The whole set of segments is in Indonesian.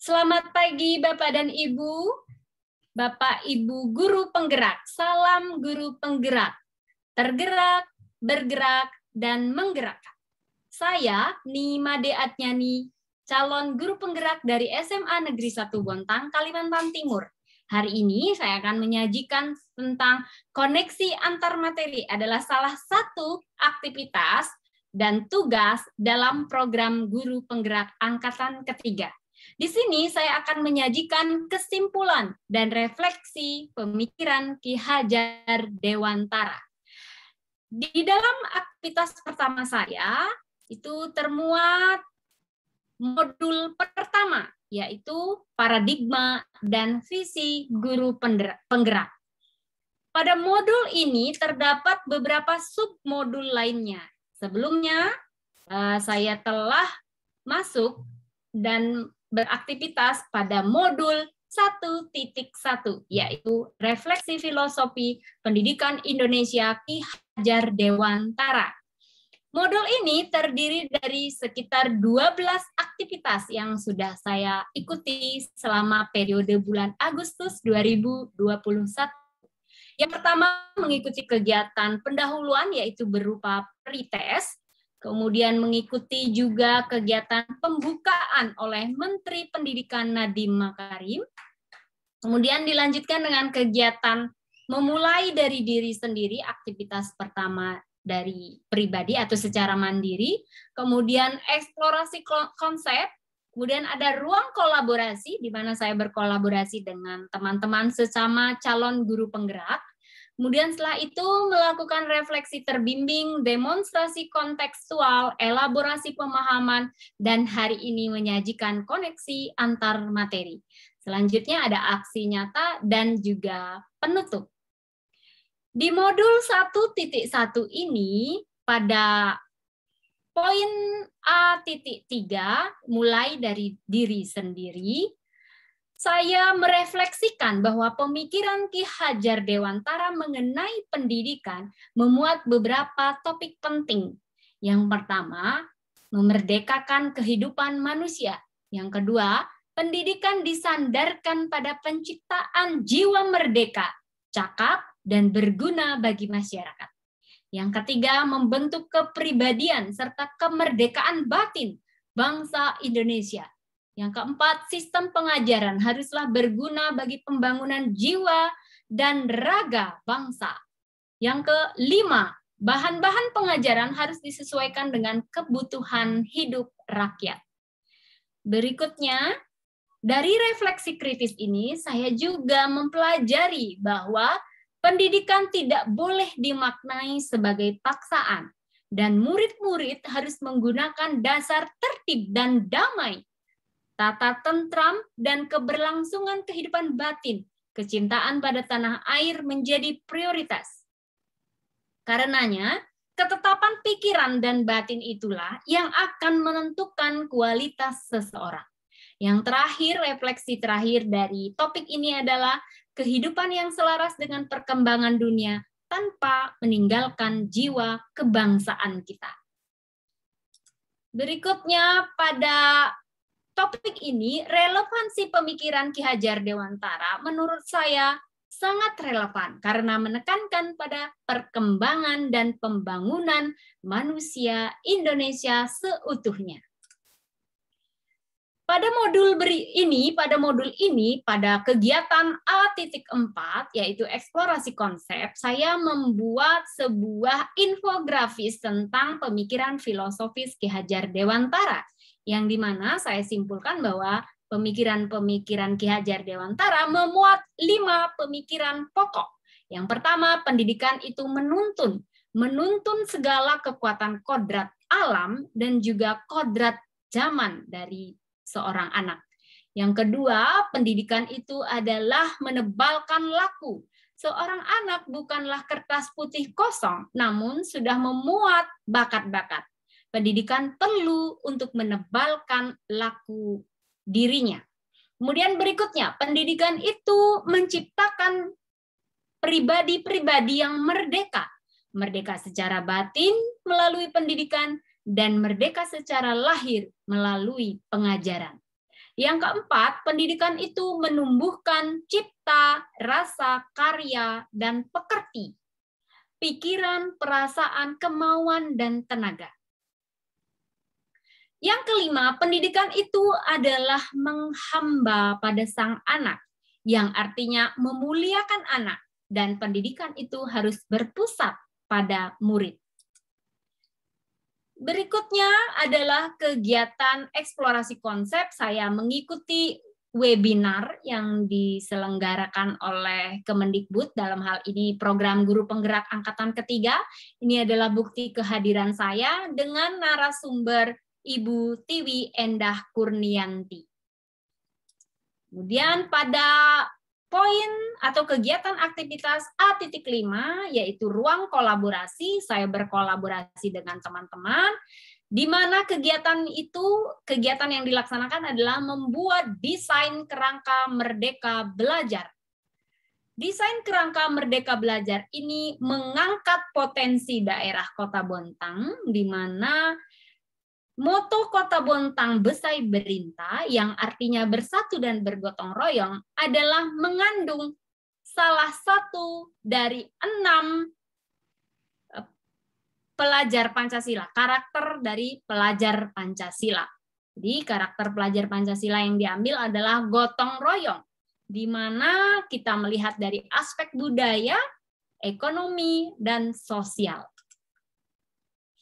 Selamat pagi Bapak dan Ibu, Bapak Ibu guru penggerak, salam guru penggerak, tergerak, bergerak, dan menggerakkan. Saya Nima Deatnyani, calon guru penggerak dari SMA Negeri 1 Bontang, Kalimantan Timur. Hari ini saya akan menyajikan tentang koneksi antar materi adalah salah satu aktivitas dan tugas dalam program guru penggerak angkatan ketiga. Di sini saya akan menyajikan kesimpulan dan refleksi pemikiran Ki Hajar Dewantara. Di dalam aktivitas pertama saya, itu termuat modul pertama, yaitu paradigma dan visi guru penggerak. Pada modul ini terdapat beberapa submodul lainnya. Sebelumnya, saya telah masuk dan beraktivitas pada modul 1.1, yaitu Refleksi Filosofi Pendidikan Indonesia Ki Hajar Dewantara. Modul ini terdiri dari sekitar 12 aktivitas yang sudah saya ikuti selama periode bulan Agustus 2021. Yang pertama mengikuti kegiatan pendahuluan yaitu berupa pretest, kemudian mengikuti juga kegiatan pembukaan oleh Menteri Pendidikan Nadiem Makarim, kemudian dilanjutkan dengan kegiatan memulai dari diri sendiri, aktivitas pertama dari pribadi atau secara mandiri, kemudian eksplorasi konsep, kemudian ada ruang kolaborasi, di mana saya berkolaborasi dengan teman-teman sesama calon guru penggerak. Kemudian setelah itu melakukan refleksi terbimbing, demonstrasi kontekstual, elaborasi pemahaman, dan hari ini menyajikan koneksi antar materi. Selanjutnya ada aksi nyata dan juga penutup. Di modul 1.1 ini pada poin A.3 mulai dari diri sendiri, saya merefleksikan bahwa pemikiran Ki Hajar Dewantara mengenai pendidikan memuat beberapa topik penting. Yang pertama, memerdekakan kehidupan manusia. Yang kedua, pendidikan disandarkan pada penciptaan jiwa merdeka, cakap, dan berguna bagi masyarakat. Yang ketiga, membentuk kepribadian serta kemerdekaan batin bangsa Indonesia. Yang keempat, sistem pengajaran haruslah berguna bagi pembangunan jiwa dan raga bangsa. Yang kelima, bahan-bahan pengajaran harus disesuaikan dengan kebutuhan hidup rakyat. Berikutnya, dari refleksi kritis ini, saya juga mempelajari bahwa pendidikan tidak boleh dimaknai sebagai paksaan, dan murid-murid harus menggunakan dasar tertib dan damai, tata tentram, dan keberlangsungan kehidupan batin, kecintaan pada tanah air menjadi prioritas. Karenanya, ketetapan pikiran dan batin itulah yang akan menentukan kualitas seseorang. Yang terakhir, refleksi terakhir dari topik ini adalah kehidupan yang selaras dengan perkembangan dunia tanpa meninggalkan jiwa kebangsaan kita. Berikutnya pada topik ini, relevansi pemikiran Ki Hajar Dewantara menurut saya sangat relevan karena menekankan pada perkembangan dan pembangunan manusia Indonesia seutuhnya. Pada modul ini, pada kegiatan A.4, yaitu eksplorasi konsep, saya membuat sebuah infografis tentang pemikiran filosofis Ki Hajar Dewantara, yang dimana saya simpulkan bahwa pemikiran-pemikiran Ki Hajar Dewantara memuat 5 pemikiran pokok. Yang pertama, pendidikan itu menuntun segala kekuatan kodrat alam dan juga kodrat zaman dari seorang anak. Yang kedua, pendidikan itu adalah menebalkan laku. Seorang anak bukanlah kertas putih kosong, namun sudah memuat bakat-bakat. Pendidikan perlu untuk menebalkan laku dirinya. Kemudian berikutnya, pendidikan itu menciptakan pribadi-pribadi yang merdeka. Merdeka secara batin melalui pendidikan dan merdeka secara lahir melalui pengajaran. Yang keempat, pendidikan itu menumbuhkan cipta, rasa, karya, dan pekerti, pikiran, perasaan, kemauan, dan tenaga. Yang kelima, pendidikan itu adalah menghamba pada sang anak, yang artinya memuliakan anak, dan pendidikan itu harus berpusat pada murid. Berikutnya adalah kegiatan eksplorasi konsep. Saya mengikuti webinar yang diselenggarakan oleh Kemendikbud, dalam hal ini program Guru Penggerak Angkatan Ketiga. Ini adalah bukti kehadiran saya dengan narasumber Ibu Tiwi Endah Kurnianti. Kemudian pada poin atau kegiatan aktivitas A.5 yaitu ruang kolaborasi, saya berkolaborasi dengan teman-teman, di mana kegiatan yang dilaksanakan adalah membuat desain kerangka Merdeka Belajar. Desain kerangka Merdeka Belajar ini mengangkat potensi daerah Kota Bontang, di mana moto Kota Bontang Besai Berinta, yang artinya bersatu dan bergotong royong, adalah mengandung salah satu dari 6 pelajar Pancasila, karakter dari pelajar Pancasila. Jadi karakter pelajar Pancasila yang diambil adalah gotong royong, di mana kita melihat dari aspek budaya, ekonomi, dan sosial.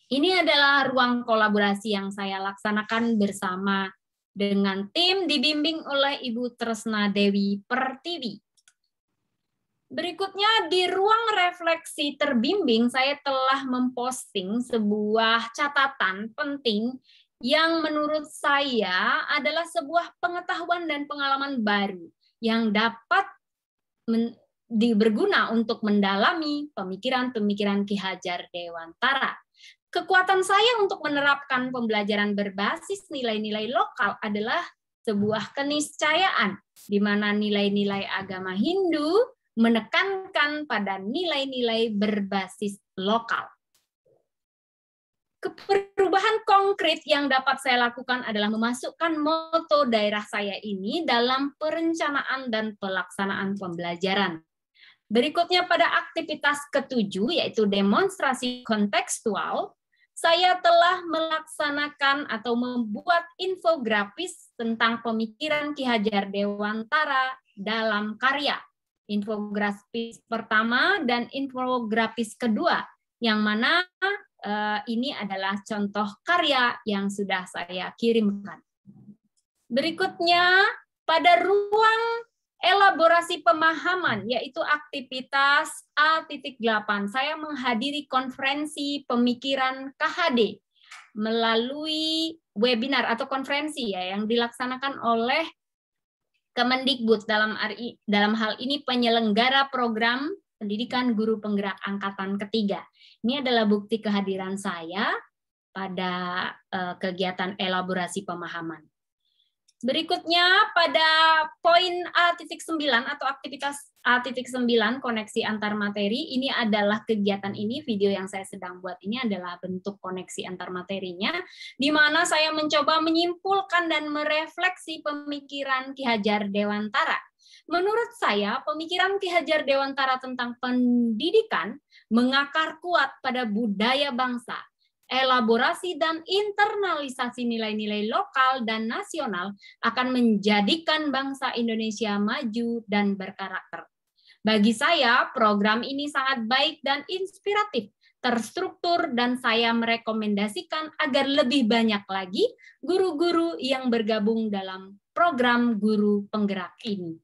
Ini adalah ruang kolaborasi yang saya laksanakan bersama dengan tim dibimbing oleh Ibu Tresna Dewi Pertiwi. Berikutnya di ruang refleksi terbimbing saya telah memposting sebuah catatan penting yang menurut saya adalah sebuah pengetahuan dan pengalaman baru yang dapat berguna untuk mendalami pemikiran-pemikiran Ki Hajar Dewantara. Kekuatan saya untuk menerapkan pembelajaran berbasis nilai-nilai lokal adalah sebuah keniscayaan, di mana nilai-nilai agama Hindu menekankan pada nilai-nilai berbasis lokal. Perubahan konkret yang dapat saya lakukan adalah memasukkan moto daerah saya ini dalam perencanaan dan pelaksanaan pembelajaran. Berikutnya pada aktivitas ke-7, yaitu demonstrasi kontekstual, saya telah melaksanakan atau membuat infografis tentang pemikiran Ki Hajar Dewantara dalam karya. Infografis pertama dan infografis kedua, yang mana ini adalah contoh karya yang sudah saya kirimkan. Berikutnya, pada ruang elaborasi pemahaman, yaitu aktivitas A.8. Saya menghadiri konferensi pemikiran KHD melalui webinar atau konferensi yang dilaksanakan oleh Kemendikbud, dalam hal ini penyelenggara program pendidikan guru penggerak angkatan ketiga. Ini adalah bukti kehadiran saya pada kegiatan elaborasi pemahaman. Berikutnya pada poin A.9 atau aktivitas A.9 koneksi antar materi, ini adalah kegiatan ini, video yang saya sedang buat ini adalah bentuk koneksi antar materinya, di mana saya mencoba menyimpulkan dan merefleksi pemikiran Ki Hajar Dewantara. Menurut saya, pemikiran Ki Hajar Dewantara tentang pendidikan mengakar kuat pada budaya bangsa, elaborasi dan internalisasi nilai-nilai lokal dan nasional akan menjadikan bangsa Indonesia maju dan berkarakter. Bagi saya, program ini sangat baik dan inspiratif, terstruktur, dan saya merekomendasikan agar lebih banyak lagi guru-guru yang bergabung dalam program Guru Penggerak ini.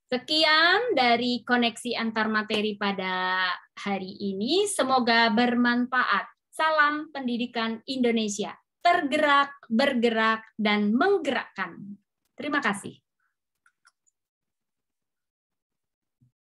Sekian dari koneksi antar materi pada hari ini, semoga bermanfaat. Salam Pendidikan Indonesia, tergerak, bergerak, dan menggerakkan. Terima kasih.